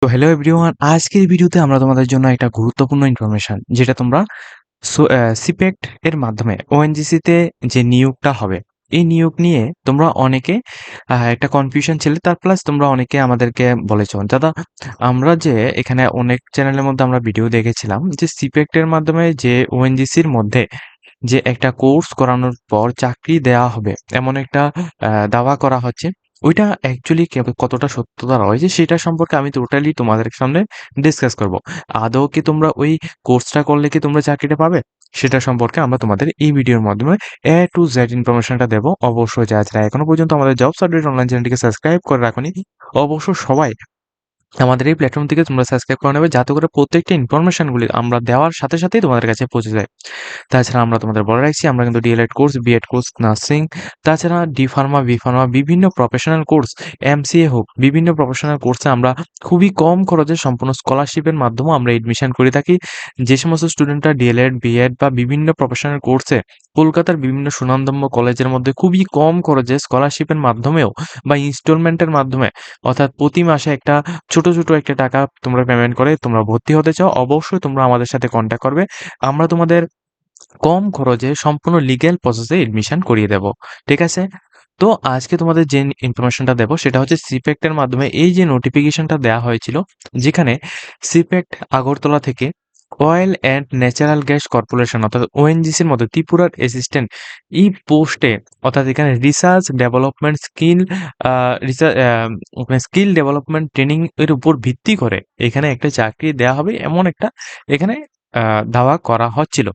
তো hello everyone, আজকের ভিডিওতে আমরা তোমাদের জন্য একটা গুরুত্বপূর্ণ ইনফরমেশন যেটা তোমরা সিপেক্ট এর মাধ্যমে ওএনজিসিতে যে নিয়োগটা হবে এই নিয়োগ নিয়ে তোমরা অনেকে একটা কনফিউশন ছিল। তার প্লাস তোমরা অনেকে আমাদেরকে বলেছো, দাদা আমরা যে এখানে অনেক চ্যানেলের মধ্যে আমরা ভিডিও দেখেছিলাম যে সিপেক্ট এর মাধ্যমে যে ওএনজিসির মধ্যে যে একটা কোর্স করানোর পর চাকরি দেয়া হবে এমন একটা দাওয়া করা হচ্ছে। ওইটা অ্যাকচুয়ালি কতটা সত্যতা রয়েছে সেটা সম্পর্কে আমি টোটালি তোমাদের সামনে ডিসকাস করব। আদৌ কি তোমরা ওই কোর্সটা করলে কি তোমরা চাকরিটা পাবে সেটা সম্পর্কে আমরা তোমাদের এই ভিডিওর মাধ্যমে টু জেড ইনফরমেশনটা দেবো। অবশ্যই যারা এখনো পর্যন্ত আমাদের জবস আপডেট অনলাইন চ্যানেলটিকে সাবস্ক্রাইব করে রাখোনি, অবশ্যই সবাই আমাদের এই প্ল্যাটফর্ম থেকে তোমরা সাবস্ক্রাইব করে নেবে, যাতে করে প্রত্যেকটা ইনফরমেশনগুলি আমরা দেওয়ার সাথে সাথেই তোমাদের কাছে পৌঁছে যায়। তাছাড়া আমরা তোমাদের বলে রাখছি, আমরা কিন্তু DElEd course, BEd course, nursing, তাছাড়া ডি ফার্মা, বি ফার্মা, বিভিন্ন প্রফেশনাল কোর্স, এমসিএ হোক, বিভিন্ন প্রফেশনাল কোর্সে আমরা খুবই কম খরচে সম্পূর্ণ স্কলারশিপের মাধ্যমে আমরা এডমিশন করে থাকি। যে সমস্ত স্টুডেন্টরা ডিএলএড, বিএড বা বিভিন্ন প্রফেশনাল কোর্সে কলকাতার বিভিন্ন সুনামধন্য কলেজের মধ্যে খুবই কম খরচে স্কলারশিপের মাধ্যমেও বা ইনস্টলমেন্টের মাধ্যমে, অর্থাৎ প্রতি মাসে একটা ছোট একটা টাকা তোমরা পেমেন্ট করে তোমরা ভর্তি হতে চাও, অবশ্যই তোমরা আমাদের সাথে কন্ট্যাক্ট করবে। আমরা তোমাদের কম খরচে সম্পূর্ণ লিগ্যাল প্রসেসে এডমিশন করিয়ে দেব। ঠিক আছে? তো আজকে তোমাদের যে ইনফরমেশনটা দেব সেটা হচ্ছে সিপেক্ট এর মাধ্যমে এই যে নোটিফিকেশনটা দেওয়া হয়েছিল, যেখানে সিপেক্ট আগরতলা থেকে oil and natural gas corporation অর্থাৎ ওএনজিসির মধ্যে ত্রিপুরার অ্যাসিস্ট্যান্ট এই পোস্টে, অর্থাৎ এখানে research development skill development training এর উপর ভিত্তি করে এখানে একটা চাকরি দেওয়া হবে এমন একটা এখানে দাওয়া করা হচ্ছিল,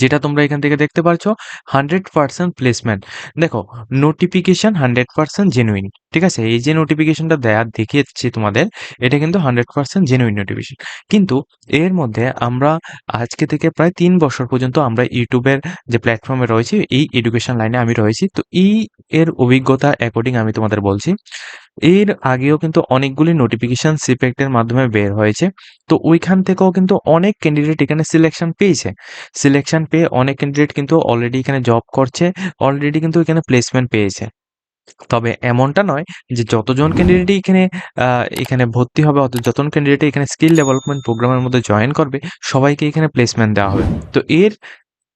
যেটা তোমরা এখান থেকে দেখতে পারছো 100% প্লেসমেন্ট। দেখো, নোটিফিকেশন 100% জেনুইন। ঠিক আছে, এই যে নোটিফিকেশনটা দেয়া দেখিয়েছি তোমাদের, এটা কিন্তু 100% জেনুইন নোটিফিকেশন। কিন্তু এর মধ্যে আমরা আজকে থেকে প্রায় 3 বছর পর্যন্ত আমরা ইউটিউবের যে প্ল্যাটফর্মে রয়েছি, এই এডুকেশন লাইনে আমি রয়েছি, তো এই এর অভিজ্ঞতা অ্যাকর্ডিং আমি তোমাদের বলছি। এর আগেও কিন্তু অনেকগুলি নোটিফিকেশন সিপেক্টের মাধ্যমে বের হয়েছে। তো ওইখান থেকেও কিন্তু অনেক ক্যান্ডিডেট এখানে সিলেকশন পেয়েছে। সিলেকশন পেয়ে অনেক ক্যান্ডিডেট কিন্তু অলরেডি এখানে জব করছে, অলরেডি কিন্তু এখানে প্লেসমেন্ট পেয়েছে। তবে এমনটা নয় যে যতজন ক্যান্ডিডেটই এখানে ভর্তি হবে, অর্থাৎ যতজন ক্যান্ডিডেট এখানে স্কিল ডেভেলপমেন্ট প্রোগ্রামের মধ্যে জয়েন করবে সবাইকে এখানে প্লেসমেন্ট দেওয়া হবে। তো এর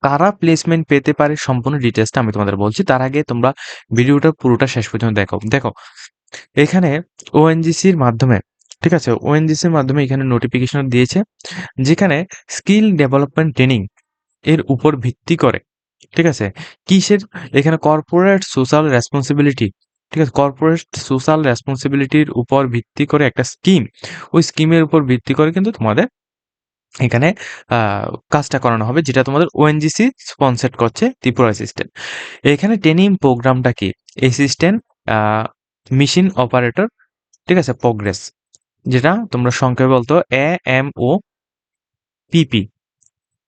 কারা প্লেসমেন্ট পেতে পারে সম্পূর্ণ ডিটেইলসটা আমি তোমাদের বলছি। তার আগে তোমরা ভিডিওটা পুরোটা শেষ পর্যন্ত দেখো। দেখো, এখানে ওএনজিসির মাধ্যমে, ঠিক আছে, ওএনজিসির মাধ্যমে এখানে নোটিফিকেশন দিয়েছে, যেখানে স্কিল ডেভেলপমেন্ট ট্রেনিং এর উপর ভিত্তি করে, ঠিক আছে, কিসের, এখানে কর্পোরেট সোশ্যাল রেসপন্সিবিলিটি, ঠিক আছে, কর্পোরেট সোশ্যাল রেসপন্সিবিলিটির উপর ভিত্তি করে একটা স্কিম, ওই স্কিমের উপর ভিত্তি করে কিন্তু তোমাদের এখানে কাজটা করানো হবে, যেটা তোমাদের ওএনজিসি স্পন্সর করছে ত্রিপুরা অ্যাসিস্ট্যান্ট। এখানে ট্রেনিং প্রোগ্রামটা কি, অ্যাসিস্ট্যান্ট মেশিন অপারেটর, ঠিক আছে, প্রোগ্রেস, যেটা তোমরা সংক্ষেপে বলতো AMO PP।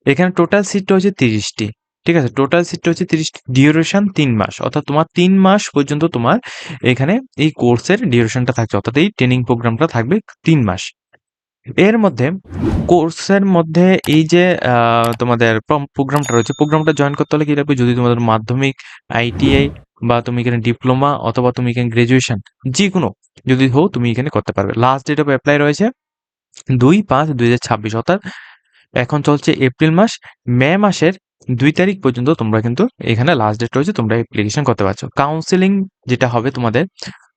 এখানে টোটাল সিট হচ্ছে 30টি। ঠিক আছে, টোটাল সিট হচ্ছে 30টি, ডিউরেশন 3 মাস, অর্থাৎ তোমার 3 মাস পর্যন্ত তোমার এখানে এই কোর্সের ডিউরেশনটা থাকছে, অর্থাৎ এই ট্রেনিং প্রোগ্রামটা থাকবে 3 মাস। এর মধ্যে কোর্সের মধ্যে এই যে তোমাদের প্রোগ্রামটা রয়েছে, প্রোগ্রামটা জয়েন করতে হলে কি লাগবে, যদি তোমাদের মাধ্যমিক, আইটিআই বা তুমি এখানে ডিপ্লোমা অথবা তুমি এখানে গ্রাজুয়েশন যে কোনো যদি হও তুমি এখানে করতে পারবে। লাস্ট ডেট অফ অ্যাপ্লাই রয়েছে 2/5/2026, অর্থাৎ এখন চলছে এপ্রিল মাস, মে মাসের 2 তারিখ পর্যন্ত তোমরা কিন্তু এখানে লাস্ট ডেট রয়েছে, তোমরা অ্যাপ্লিকেশন করতে পারছো। কাউন্সেলিং যেটা হবে তোমাদের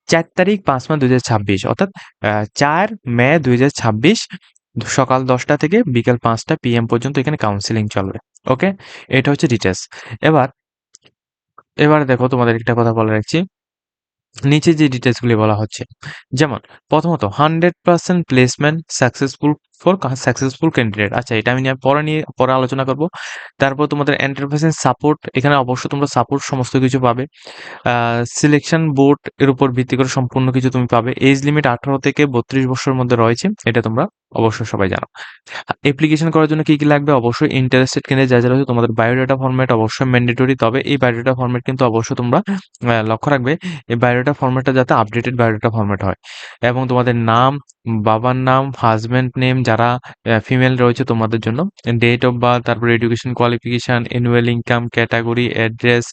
4 তারিখ 5 মাস 2026, অর্থাৎ 4 মে 2026 সকাল 10টা থেকে বিকাল 5টা PM পর্যন্ত এখানে কাউন্সেলিং চলবে। ওকে, এটা হচ্ছে ডিটেলস। এবার এবার দেখো, তোমাদের একটা কথা বলে রাখছি, নিচে যে ডিটেলসগুলি বলা হচ্ছে, যেমন প্রথমত 100% প্লেসমেন্ট সাকসেসফুল ক্যান্ডিডেট। আচ্ছা, এটা আমি পরে আলোচনা করব। তারপর তোমাদের এন্টারপ্রাইজ সাপোর্ট, এখানে অবশ্যই তোমরা সাপোর্ট সমস্ত কিছু পাবে। সিলেকশন বোর্ড এর উপর ভিত্তি করে সম্পূর্ণ কিছু তুমি পাবে। এজ লিমিট 18 থেকে 32 বছরের মধ্যে রয়েছে, এটা তোমরা অবশ্যই সবাই জানো। অ্যাপ্লিকেশন করার জন্য কি লাগবে, অবশ্যই ইন্টারেস্টেড ক্যান্ডিডেট যা রয়েছে তোমাদের বায়োডাটা ফরম্যাট অবশ্যই ম্যান্ডেটরি। তবে এই বায়োডাটা ফরম্যাট কিন্তু অবশ্যই তোমরা লক্ষ্য রাখবে, এই বায়োডাটা ফরম্যাটটা যাতে আপডেটেড বায়োডাটা ফরম্যাট হয়, এবং তোমাদের নাম, বাবার নাম, হাজব্যান্ড নেম যারা ফিমেল রয়েছে তোমাদের জন্য, ডেট অফ বার্থ, তারপরে education qualification, annual income, category, address,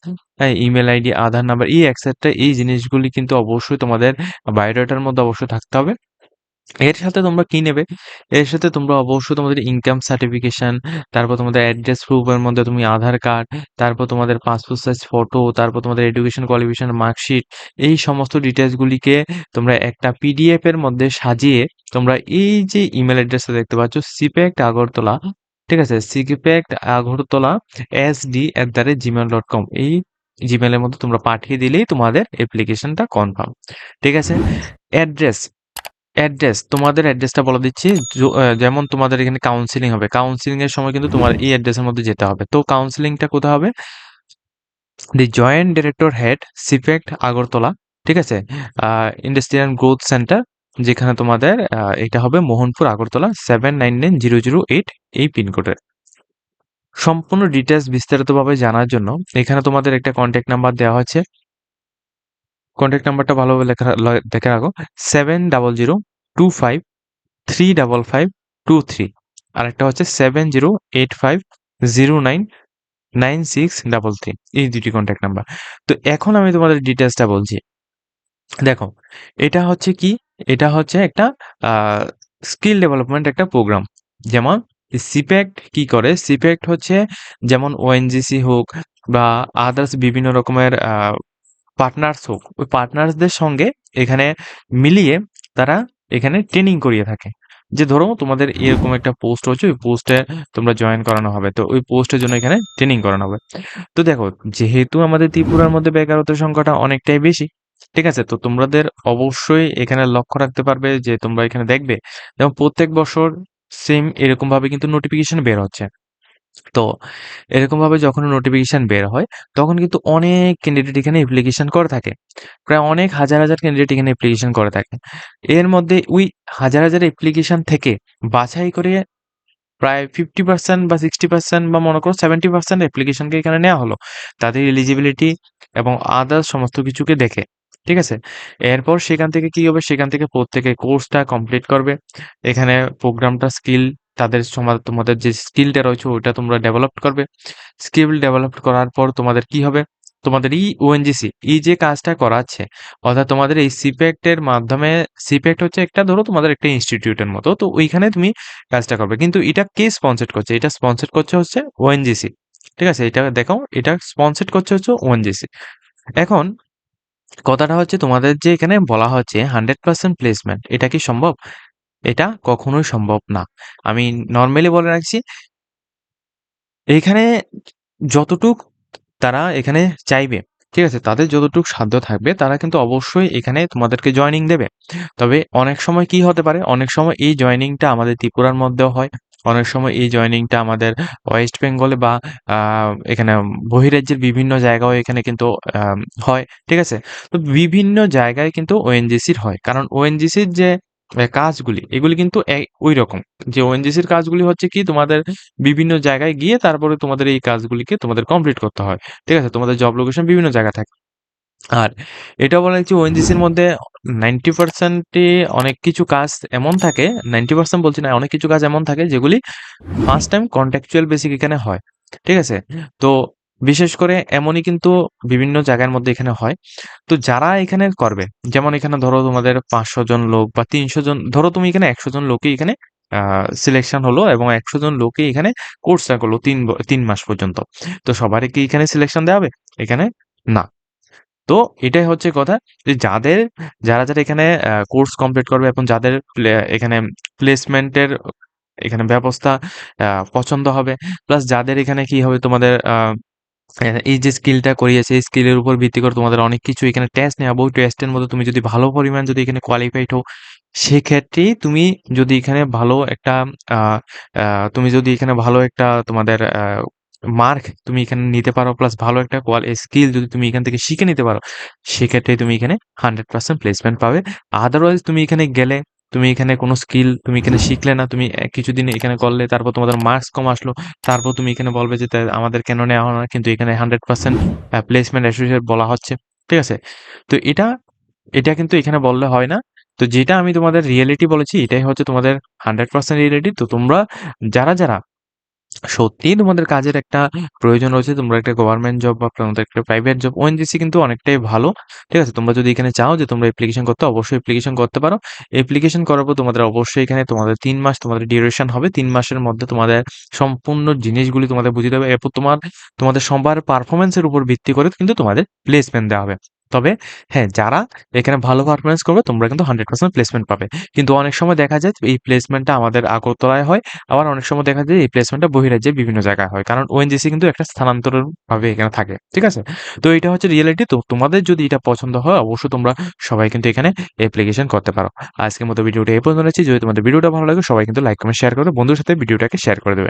email ID, Aadhaar number, এই এক্সেট্রা এই জিনিসগুলি কিন্তু অবশ্যই তোমাদের বায়োডাটার মধ্যে অবশ্যই থাকতে হবে। এর সাথে তোমরা কি নেবে? এর সাথে তোমরা অবশ্যই তোমাদের ইনকাম সার্টিফিকেশন, তারপর তোমাদের অ্যাড্রেস প্রুফের মধ্যে তুমি আধার কার্ড, তারপর তোমাদের পাসপোর্ট সাইজ ফটো, তারপর তোমাদের এডুকেশন কোয়ালিফিকেশন মার্কশিট, এই সমস্ত ডিটেইলসগুলিকে তোমরা একটা পিডিএফ এর মধ্যে সাজিয়ে তোমরা এই যে ইমেল অ্যাড্রেসটা দেখতে পাচ্ছ সিপ্যাক্ট আগরতলা, ঠিক আছে? সিপ্যাক্ট আগরতলা sd@gmail.com, এই জিমেইলের মধ্যে তোমরা পাঠিয়ে দিলেই তোমাদের অ্যাপ্লিকেশনটা কনফার্ম। ঠিক আছে? অ্যাড্রেস তোমাদের অ্যাড্রেসটা বলে দিচ্ছি। যেমন তোমাদের এখানে কাউন্সেলিং হবে। কাউন্সেলিং এর সময় কিন্তু তোমার এই অ্যাড্রেসের মধ্যে যেতে হবে। তো কাউন্সেলিংটা কোথায় হবে? দি জয়েন্ট ডিরেক্টর হেড সিপেক্ট আগরতলা, ঠিক আছে? ইন্ডাস্ট্রিয়াল গ্রোথ সেন্টার, যেখানে তোমাদের এটা হবে মোহনপুর আগরতলা 799008, এই পিনকোডে। সম্পূর্ণ ডিটেলস বিস্তারিতভাবে জানার জন্য এখানে তোমাদের একটা কন্ট্যাক্ট নাম্বার দেওয়া হচ্ছে। কন্ট্যাক্ট নাম্বারটা ভালোভাবে দেখে রাখো, 7002535523। আরেকটা হচ্ছে 7085099633, এই দুটি কন্ট্যাক্ট নাম্বার। তো এখন আমি তোমাদের ডিটেলসটা বলছি। দেখো, এটা হচ্ছে কি? এটা হচ্ছে একটা স্কিল ডেভেলপমেন্ট একটা প্রোগ্রাম। যেমন সিপ্যাক্ট কি করে? সিপ্যাক্ট হচ্ছে যেমন ওএনজিসি হোক বা আদার্স বিভিন্ন রকমের পার্টনার্স হোক, ওই পার্টনার্সদের সঙ্গে এখানে মিলিয়ে তারা এখানে ট্রেনিং করিয়ে থাকে। যে ধরো তোমাদের এরকম একটা পোস্ট হচ্ছে, ওই পোস্টে তোমরা জয়েন করানো হবে, তো ওই পোস্টের জন্য এখানে ট্রেনিং করানো হবে। তো দেখো, যেহেতু আমাদের ত্রিপুরার মধ্যে বেকারত্বের সংখ্যাটা অনেকটাই বেশি, ঠিক আছে? তো তোমাদের অবশ্যই এখানে লক্ষ্য রাখতে পারবে যে তোমরা এখানে দেখবে যেমন প্রত্যেক বছর সেম এরকম ভাবে কিন্তু নোটিফিকেশন বের হচ্ছে। তো এরকমভাবে যখন নোটিফিকেশন বের হয়, তখন কিন্তু অনেক ক্যান্ডিডেট এখানে অ্যাপ্লিকেশন করে থাকে। প্রায় অনেক হাজার, হাজার ক্যান্ডিডেট এখানে অ্যাপ্লিকেশন করে থাকে। এর মধ্যে ওই হাজার, হাজার অ্যাপ্লিকেশন থেকে বাছাই করে প্রায় 50% বা 60% বা মনে করো 70% অ্যাপ্লিকেশনকে এখানে নেওয়া হলো। তাদের এলিজিবিলিটি এবং আদার্স সমস্ত কিছুকে দেখে। ঠিক আছে? এরপর সেখান থেকে কি হবে? সেখান থেকে প্রত্যেকে কোর্সটা কমপ্লিট করবে। এখানে প্রোগ্রামটা স্কিল, তাদের তোমাদের যে স্কিলটা রয়েছে ওইটা তোমরা ডেভেলপ করবে। স্কিল ডেভেলপ করার পর তোমাদের কি হবে? তোমাদের এই ওএনজিসি এই যে কাজটা করাচ্ছে, অর্থাৎ তোমাদের এই সিপেক্ট এর মাধ্যমে, সিপেক্ট হচ্ছে একটা ধরো তোমাদের একটা ইনস্টিটিউটের মতো। তো ওইখানে তুমি কাজটা করবে। কিন্তু এটা কে স্পন্সর করছে? এটা স্পন্সর করছে হচ্ছে ওএনজিসি। ঠিক আছে? এটা দেখো, এটা স্পন্সর করছে হচ্ছে ওএনজিসি। এখন কথাটা হচ্ছে তোমাদের যে এখানে বলা হচ্ছে 100% প্লেসমেন্ট, এটা কি সম্ভব? এটা কখনোই সম্ভব না। আমি নরমালি বলে রাখছি, এইখানে যতটুক তারা এখানে চাইবে, ঠিক আছে? তাদের যতটুক সাধ্য থাকবে তারা কিন্তু অবশ্যই এখানে তোমাদেরকে জয়েনিং দেবে। তবে অনেক সময় কি হতে পারে? অনেক সময় এই জয়েনিংটা আমাদের ত্রিপুরার মধ্যেও হয়। অনেক সময় এই জয়েনিংটা আমাদের ওয়েস্ট বেঙ্গলে বা আ এখানে বহিরাজ্যের বিভিন্ন জায়গায়ও এখানে কিন্তু আম হয়। ঠিক আছে? তো বিভিন্ন জায়গায় কিন্তু ওএনজিসির হয়। কারণ ওএনজিসির যে কাজগুলি, এগুলি কিন্তু ঐরকম। যে ওএনজিসির কাজগুলি হচ্ছে কি? তোমাদের বিভিন্ন জায়গায় গিয়ে তারপরে তোমাদের এই কাজগুলিকে তোমাদের কমপ্লিট করতে হয়। ঠিক আছে? তোমাদের জব লোকেশন বিভিন্ন জায়গায় থাকে। আর এটাও বলা হয়েছে ওএনজিসির মধ্যে 90% ই অনেক কিছু কাজ এমন থাকে, 90% বলছি না, অনেক কিছু কাজ এমন থাকে যেগুলি ফার্স্ট টাইম কন্ট্রাকচুয়াল বেসিক এখানে হয়। ঠিক আছে? তো বিশেষ করে এমনই কিন্তু বিভিন্ন জায়গার মধ্যে এখানে হয়। তো যারা এখানে করবে, যেমন এখানে ধরো তোমাদের ৫০০ জন লোক বা ৩০০ জন, ধরো তুমি এখানে ১০০ জন লোকই এখানে আ সিলেকশন হলো এবং ১০০ জন লোকই এখানে কোর্সটা করলো ৩ মাস পর্যন্ত। তো সবারই কি এখানে সিলেকশন দেওয়া হবে? এখানে না। তো এটাই হচ্ছে কথা যে যারা এখানে কোর্স কমপ্লিট করবে এবং যাদের এখানে প্লেসমেন্টের এখানে ব্যবস্থা আ পছন্দ হবে। প্লাস যাদের এখানে কি হবে তোমাদের এই যে স্কিলটা করিয়েছে, এই স্কিলের উপর ভিত্তি করে তোমাদের অনেক কিছু এখানে টেস্ট নেওয়া হবে। ওই টেস্টের মধ্যে তুমি যদি ভালো পরিমাণ যদি এখানে কোয়ালিফাইড হও, সেক্ষেত্রেই তুমি যদি এখানে ভালো একটা আ আ তুমি যদি এখানে ভালো একটা তোমাদের মার্ক তুমি এখানে নিতে পারো, প্লাস ভালো একটা স্কিল যদি তুমি এখান থেকে শিখে নিতে পারো, সেক্ষেত্রেই তুমি এখানে 100% প্লেসমেন্ট পাবে। আদারওয়াইজ তুমি এখানে গেলে, তুমি এখানে কোনো স্কিল তুমি এখানে শিখলে না, তুমি কিছুদিন এখানে করলে, তারপর তোমাদের মার্কস কম আসলো, তারপর তুমি এখানে বলবে যে আমাদের কেন নেওয়া হলো না? কিন্তু এখানে 100% প্লেসমেন্ট অ্যাসোসিয়েট বলা হচ্ছে। ঠিক আছে? তো এটা কিন্তু এখানে বললে হয় না। তো যেটা আমি তোমাদের রিয়েলিটি বলেছি, এটাই হচ্ছে তোমাদের 100% রিয়েলিটি। তো তোমরা যারা সত্যিই তোমাদের কাজের একটা প্রয়োজন রয়েছে, তোমরা একটা গভর্নমেন্ট জব বা তোমাদের একটা প্রাইভেট জব, ওএনজিসি কিন্তু অনেকটাই ভালো। ঠিক আছে? তোমরা যদি এখানে চাও যে তোমরা অ্যাপ্লিকেশন করতে, অবশ্যই অ্যাপ্লিকেশন করতে পারো। অ্যাপ্লিকেশন করার পর তোমাদের অবশ্যই এখানে তোমাদের ৩ মাস তোমাদের ডিউরেশন হবে। ৩ মাসের মধ্যে তোমাদের সম্পূর্ণ জিনিসগুলি তোমাদের বুঝিয়ে দেবে। এরপর তোমাদের সবার পারফরম্যান্স এর উপর ভিত্তি করে কিন্তু তোমাদের প্লেসমেন্ট দেওয়া হবে। তবে হ্যাঁ, যারা এখানে ভালো পারফরম্যান্স করবে তোমরা কিন্তু 100% প্লেসমেন্ট পাবে। কিন্তু অনেক সময় দেখা যায় এই প্লেসমেন্টটা আমাদের আগরতলায় হয়। আবার অনেক সময় দেখা যায় এই প্লেসমেন্টটা বহিরাজ্যে বিভিন্ন জায়গায় হয়। কারণ ওএনজিসি কিন্তু একটা স্থানান্তরণ ভাবে এখানে থাকে। ঠিক আছে? তো এটা হচ্ছে রিয়েলিটি। তো তোমাদের যদি এটা পছন্দ হয় অবশ্যই তোমরা সবাই কিন্তু এখানে অ্যাপ্লিকেশন করতে পারো। আজকের মতো ভিডিওটা এই পর্যন্ত রাখছি। যদি তোমাদের ভিডিওটা ভালো লাগে সবাই কিন্তু লাইক, কমেন্ট, শেয়ার করে বন্ধুর সাথে ভিডিওটাকে শেয়ার করে দেবে।